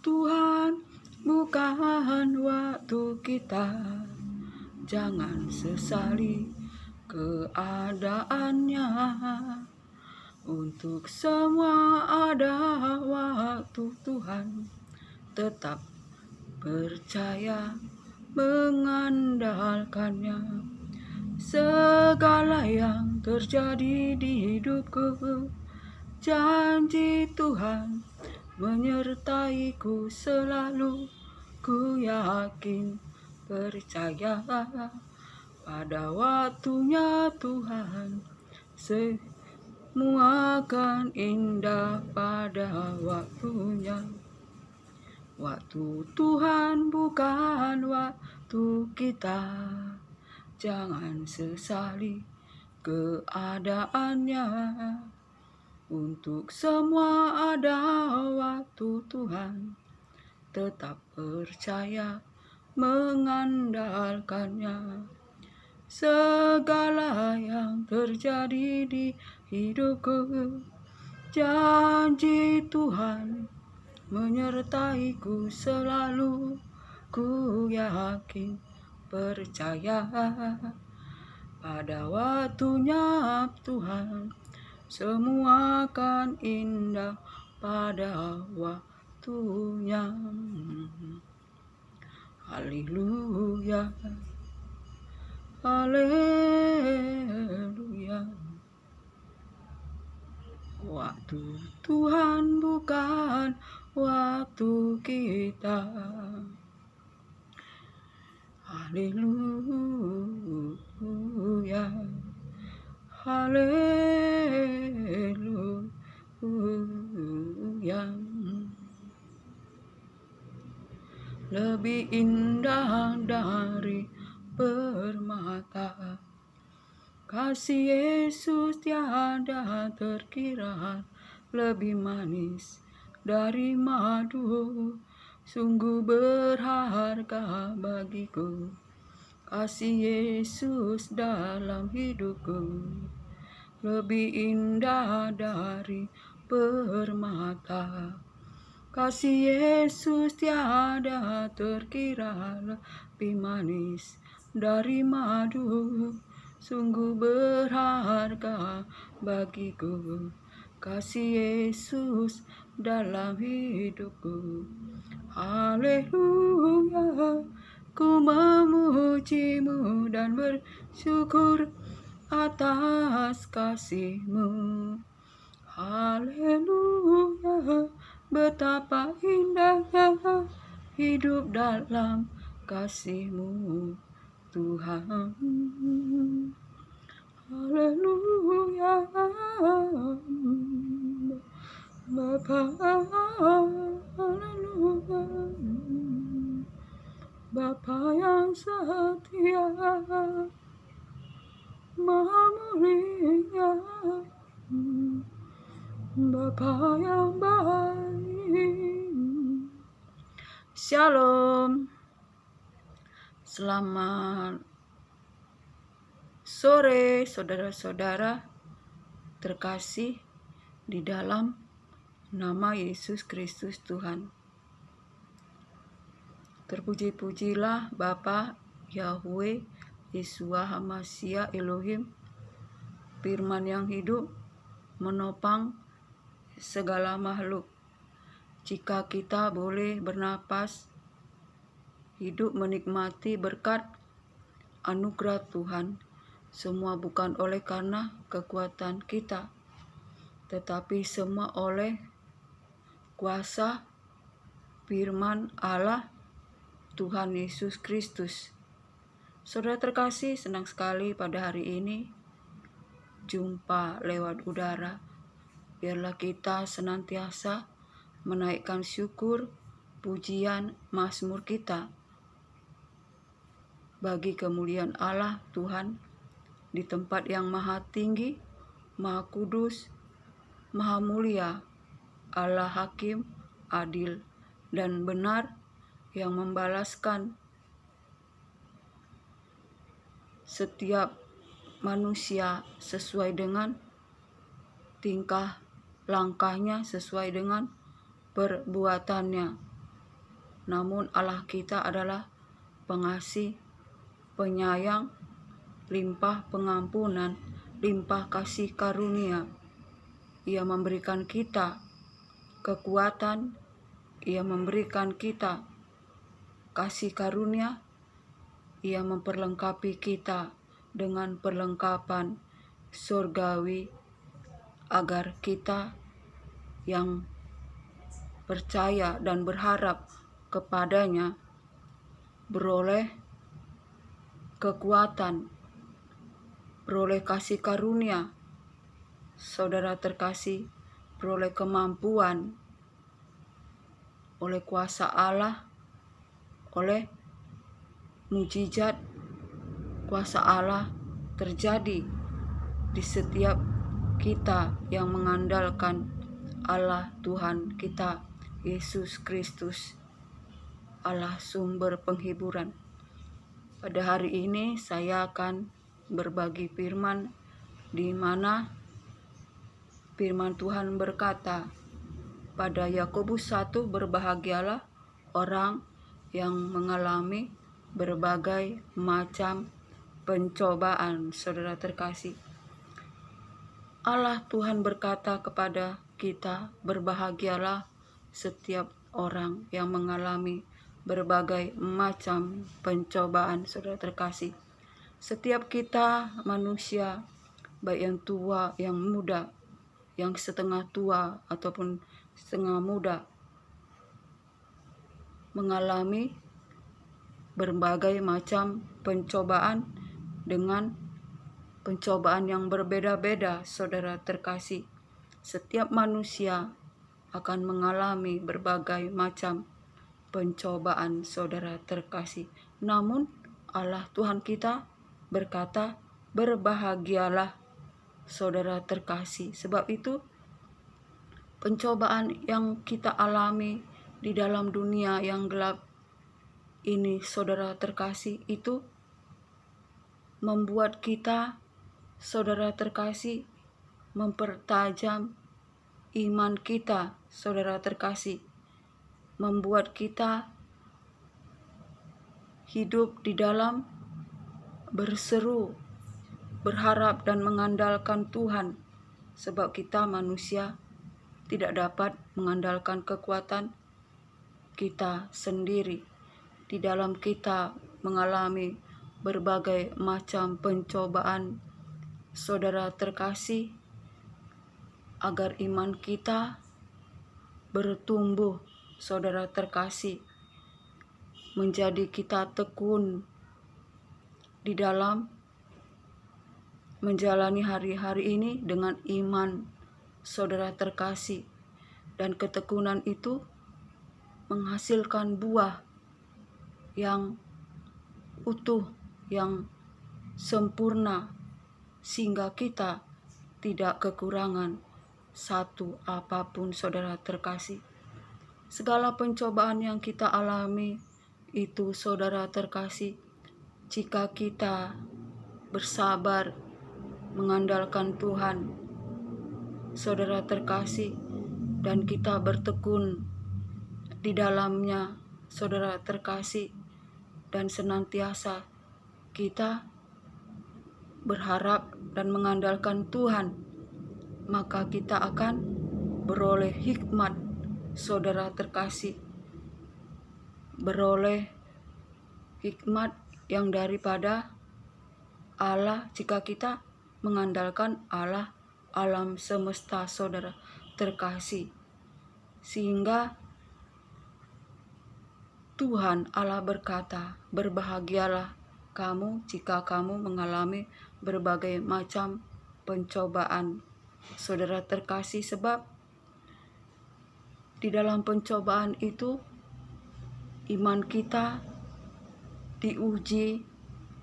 Tuhan bukan waktu kita. Jangan sesali keadaannya. Untuk semua ada waktu Tuhan. Tetap percaya mengandalkannya. Segala yang terjadi di hidupku, janji Tuhan menyertaiku selalu. Ku yakin percaya pada waktunya Tuhan. Semua akan indah pada waktunya. Waktu Tuhan bukan waktu kita. Jangan sesali keadaannya. Untuk semua ada waktu Tuhan. Tetap percaya mengandalkannya. Segala yang terjadi di hidupku, janji Tuhan menyertaiku selalu. Ku yakin percaya pada waktunya Tuhan. Semua akan indah pada waktunya. Haleluya, haleluya. Waktu Tuhan bukan waktu kita. Haleluya, haleluya. Lebih indah dari permata, kasih Yesus tiada terkira. Lebih manis dari madu, sungguh berharga bagiku. Kasih Yesus dalam hidupku, lebih indah dari permata. Kasih Yesus tiada terkira. Lebih manis dari madu, sungguh berharga bagiku. Kasih Yesus dalam hidupku. Haleluya, ku memujimu dan bersyukur atas kasih-Mu. Haleluya, betapa indahnya hidup dalam kasih-Mu, Tuhan. Haleluya, Bapa, haleluya, Bapa yang setia, Maha mulia, Bapa yang baik. Shalom. Selamat sore saudara-saudara terkasih di dalam nama Yesus Kristus Tuhan. Terpuji-pujilah Bapa Yahweh Yeshua HaMashiach Elohim, firman yang hidup menopang segala makhluk. Jika kita boleh bernapas, hidup menikmati berkat anugerah Tuhan, semua bukan oleh karena kekuatan kita, tetapi semua oleh kuasa firman Allah Tuhan Yesus Kristus. Saudara terkasih, senang sekali pada hari ini jumpa lewat udara. Biarlah kita senantiasa menaikkan syukur, pujian, mazmur kita bagi kemuliaan Allah Tuhan di tempat yang maha tinggi, maha kudus, maha mulia. Allah hakim, adil, dan benar, yang membalaskan setiap manusia sesuai dengan tingkah langkahnya, sesuai dengan perbuatannya. namun Allah kita adalah pengasih, penyayang, limpah pengampunan, limpah kasih karunia. Ia memberikan kita kekuatan, Ia memberikan kita kasih karunia, Ia memperlengkapi kita dengan perlengkapan surgawi agar kita yang percaya dan berharap kepadanya beroleh kekuatan, beroleh kasih karunia. Saudara terkasih, beroleh kemampuan oleh kuasa Allah, oleh mujizat kuasa Allah terjadi di setiap kita yang mengandalkan Allah Tuhan kita Yesus Kristus, Allah sumber penghiburan. Pada hari ini saya akan berbagi firman, di mana firman Tuhan berkata pada Yakobus 1, berbahagialah orang yang mengalami berbagai macam pencobaan. Saudara terkasih, Allah Tuhan berkata kepada kita, berbahagialah setiap orang yang mengalami berbagai macam pencobaan. Saudara terkasih, setiap kita manusia, baik yang tua, yang muda, yang setengah tua ataupun setengah muda, mengalami berbagai macam pencobaan dengan pencobaan yang berbeda-beda. Saudara terkasih, setiap manusia akan mengalami berbagai macam pencobaan. Saudara terkasih, namun Allah Tuhan kita berkata, berbahagialah saudara terkasih. Sebab itu pencobaan yang kita alami di dalam dunia yang gelap ini, saudara terkasih, itu membuat kita, saudara terkasih, mempertajam iman kita. Saudara terkasih, membuat kita hidup di dalam berseru, berharap dan mengandalkan Tuhan. Sebab kita manusia tidak dapat mengandalkan kekuatan kita sendiri. Di dalam kita mengalami berbagai macam pencobaan, saudara terkasih, agar iman kita bertumbuh, saudara terkasih, menjadi kita tekun di dalam menjalani hari-hari ini dengan iman, saudara terkasih. Dan ketekunan itu menghasilkan buah yang utuh, yang sempurna, sehingga kita tidak kekurangan satu apapun. Saudara terkasih, segala pencobaan yang kita alami itu, saudara terkasih, jika kita bersabar mengandalkan Tuhan, saudara terkasih, dan kita bertekun di dalamnya, saudara terkasih, dan senantiasa kita berharap dan mengandalkan Tuhan, maka kita akan beroleh hikmat, saudara terkasih, beroleh hikmat yang daripada Allah jika kita mengandalkan Allah alam semesta, saudara terkasih. Sehingga Tuhan Allah berkata, berbahagialah kamu jika kamu mengalami berbagai macam pencobaan, saudara terkasih. Sebab di dalam pencobaan itu iman kita diuji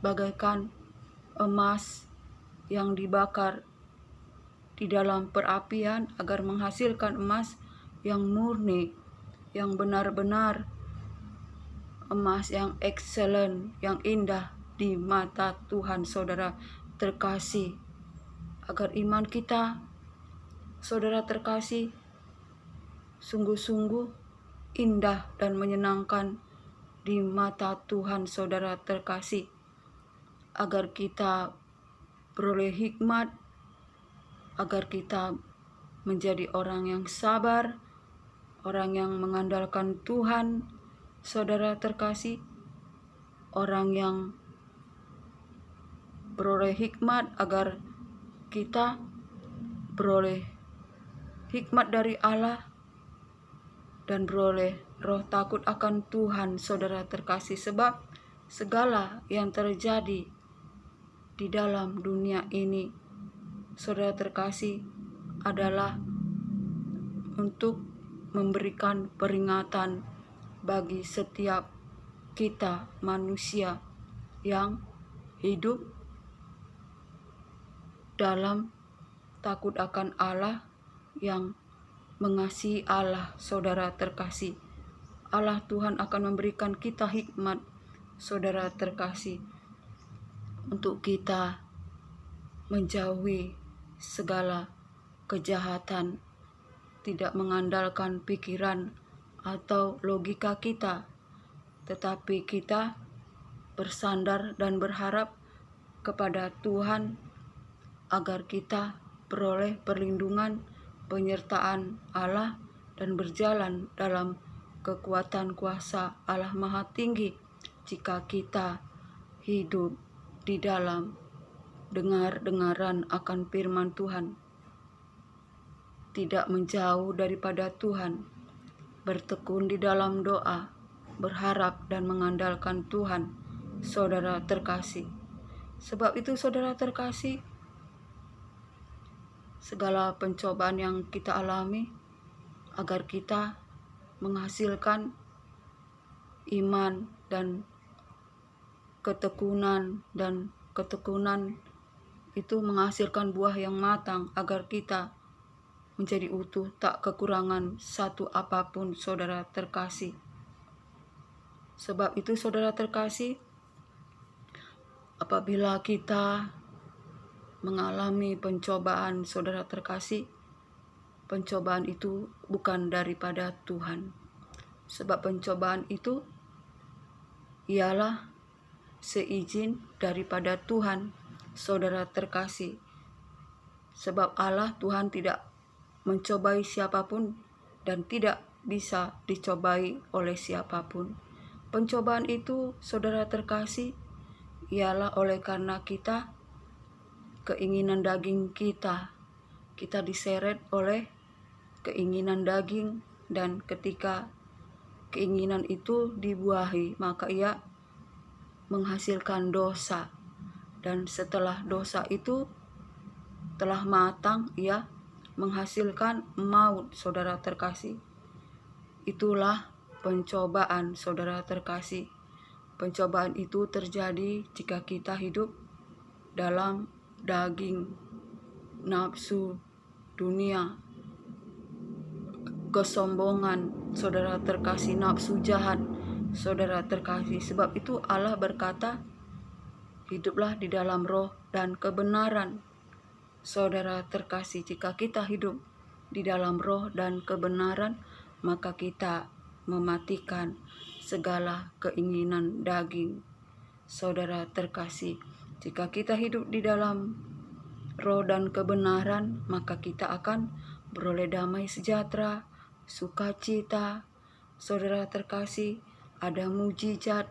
bagaikan emas yang dibakar di dalam perapian agar menghasilkan emas yang murni, yang benar-benar emas yang excellent, yang indah di mata Tuhan, saudara terkasih. Agar iman kita, saudara terkasih, sungguh-sungguh indah dan menyenangkan di mata Tuhan, saudara terkasih, agar kita beroleh hikmat, agar kita menjadi orang yang sabar, orang yang mengandalkan Tuhan, saudara terkasih, orang yang beroleh hikmat, agar kita beroleh hikmat dari Allah dan beroleh roh takut akan Tuhan, saudara terkasih. Sebab segala yang terjadi di dalam dunia ini, saudara terkasih, adalah untuk memberikan peringatan bagi setiap kita manusia yang hidup dalam takut akan Allah, yang mengasihi Allah, saudara terkasih. Allah Tuhan akan memberikan kita hikmat, saudara terkasih, untuk kita menjauhi segala kejahatan, tidak mengandalkan pikiran atau logika kita, tetapi kita bersandar dan berharap kepada Tuhan, agar kita beroleh perlindungan, penyertaan Allah, dan berjalan dalam kekuatan kuasa Allah Maha Tinggi jika kita hidup di dalam dengar-dengaran akan firman Tuhan, tidak menjauh daripada Tuhan, bertekun di dalam doa, berharap dan mengandalkan Tuhan, saudara terkasih. Sebab itu, saudara terkasih, segala pencobaan yang kita alami, agar kita menghasilkan iman dan ketekunan, dan ketekunan itu menghasilkan buah yang matang, agar kita menjadi utuh, tak kekurangan satu apapun, saudara terkasih. Sebab itu, saudara terkasih, apabila kita mengalami pencobaan, saudara terkasih, pencobaan itu bukan daripada Tuhan. Sebab pencobaan itu ialah seizin daripada Tuhan, saudara terkasih. Sebab Allah Tuhan tidak mencobai siapapun dan tidak bisa dicobai oleh siapapun. Pencobaan itu, saudara terkasih, ialah oleh karena kita, keinginan daging kita diseret oleh keinginan daging, dan ketika keinginan itu dibuahi, maka ia menghasilkan dosa, dan setelah dosa itu telah matang, ia menghasilkan maut, saudara terkasih. Itulah pencobaan, saudara terkasih. Pencobaan itu terjadi jika kita hidup dalam daging, nafsu dunia, kesombongan, saudara terkasih, nafsu jahat, saudara terkasih. Sebab itu Allah berkata, hiduplah di dalam roh dan kebenaran, saudara terkasih. Jika kita hidup di dalam roh dan kebenaran, maka kita mematikan segala keinginan daging, saudara terkasih. Jika kita hidup di dalam roh dan kebenaran, maka kita akan beroleh damai sejahtera, sukacita, saudara terkasih. Ada mujizat,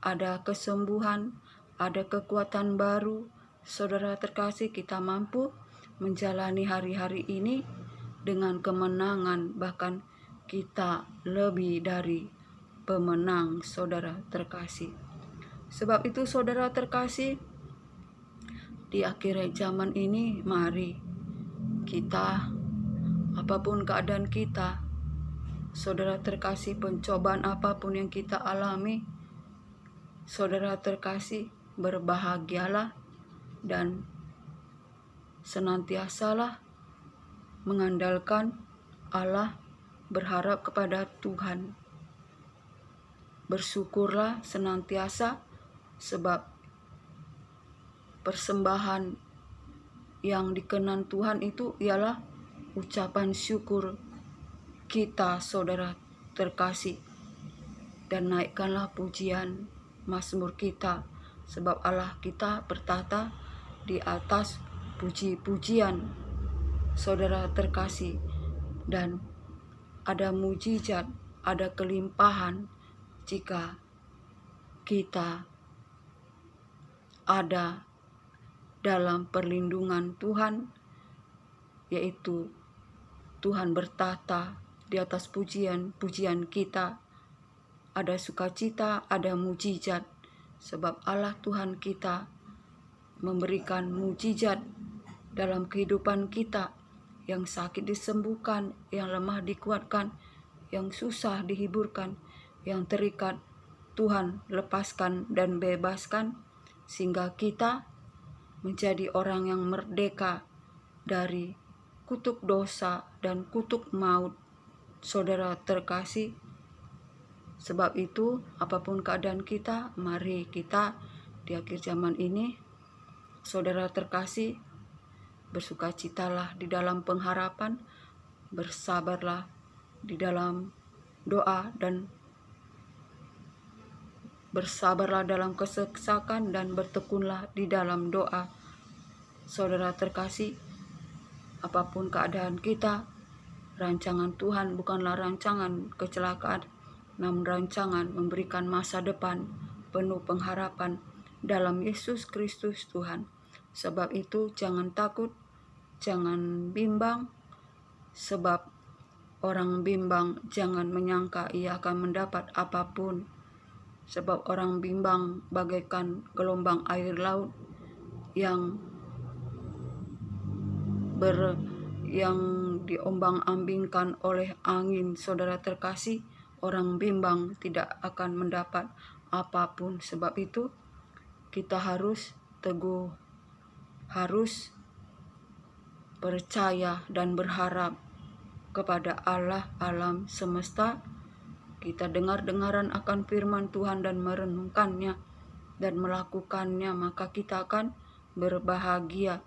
ada kesembuhan, ada kekuatan baru, saudara terkasih. Kita mampu menjalani hari-hari ini dengan kemenangan, bahkan kita lebih dari pemenang, saudara terkasih. Sebab itu, saudara terkasih, di akhir zaman ini, mari kita, apapun keadaan kita, saudara terkasih, pencobaan apapun yang kita alami, saudara terkasih, berbahagialah dan senantiasalah mengandalkan Allah, berharap kepada Tuhan. Bersyukurlah senantiasa, sebab persembahan yang dikenan Tuhan itu ialah ucapan syukur kita, saudara terkasih. Dan naikkanlah pujian Mazmur kita, sebab Allah kita bertata di atas puji-pujian, saudara terkasih. Dan ada mujizat, ada kelimpahan jika kita ada dalam perlindungan Tuhan, yaitu Tuhan bertata di atas pujian-pujian kita. Ada sukacita, ada mujizat, sebab Allah Tuhan kita memberikan mujizat dalam kehidupan kita. Yang sakit disembuhkan, yang lemah dikuatkan, yang susah dihiburkan, yang terikat Tuhan lepaskan dan bebaskan, sehingga kita menjadi orang yang merdeka dari kutuk dosa dan kutuk maut, saudara terkasih. Sebab itu, apapun keadaan kita, mari kita di akhir zaman ini, saudara terkasih, bersukacitalah di dalam pengharapan, bersabarlah di dalam doa, dan bersabarlah dalam kesesakan, dan bertekunlah di dalam doa. Saudara terkasih, apapun keadaan kita, rancangan Tuhan bukanlah rancangan kecelakaan, namun rancangan memberikan masa depan penuh pengharapan dalam Yesus Kristus Tuhan. Sebab itu jangan takut, jangan bimbang, sebab orang bimbang jangan menyangka ia akan mendapat apapun. Sebab orang bimbang bagaikan gelombang air laut yang diombang-ambingkan oleh angin, saudara terkasih. Orang bimbang tidak akan mendapat apapun. Sebab itu kita harus teguh, harus percaya dan berharap kepada Allah alam semesta. Kita dengar-dengaran akan firman Tuhan dan merenungkannya dan melakukannya, maka kita akan berbahagia.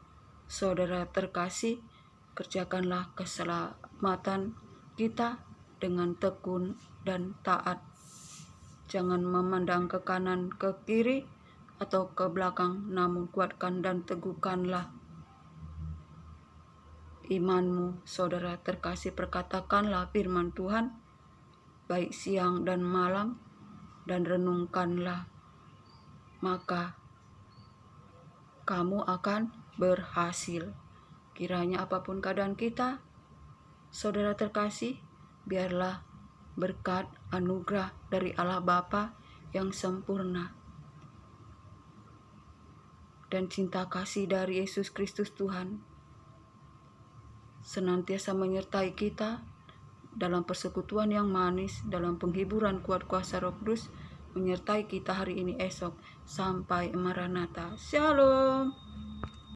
Saudara terkasih, kerjakanlah keselamatan kita dengan tekun dan taat. Jangan memandang ke kanan, ke kiri, atau ke belakang, namun kuatkan dan teguhkanlah imanmu, saudara terkasih. Perkatakanlah firman Tuhan baik siang dan malam, dan renungkanlah, maka kamu akan berhasil. Kiranya apapun keadaan kita, saudara terkasih, biarlah berkat anugerah dari Allah Bapa yang sempurna dan cinta kasih dari Yesus Kristus Tuhan senantiasa menyertai kita dalam persekutuan yang manis, dalam penghiburan kuat kuasa Roh Kudus, menyertai kita hari ini, esok, sampai Maranatha. Shalom.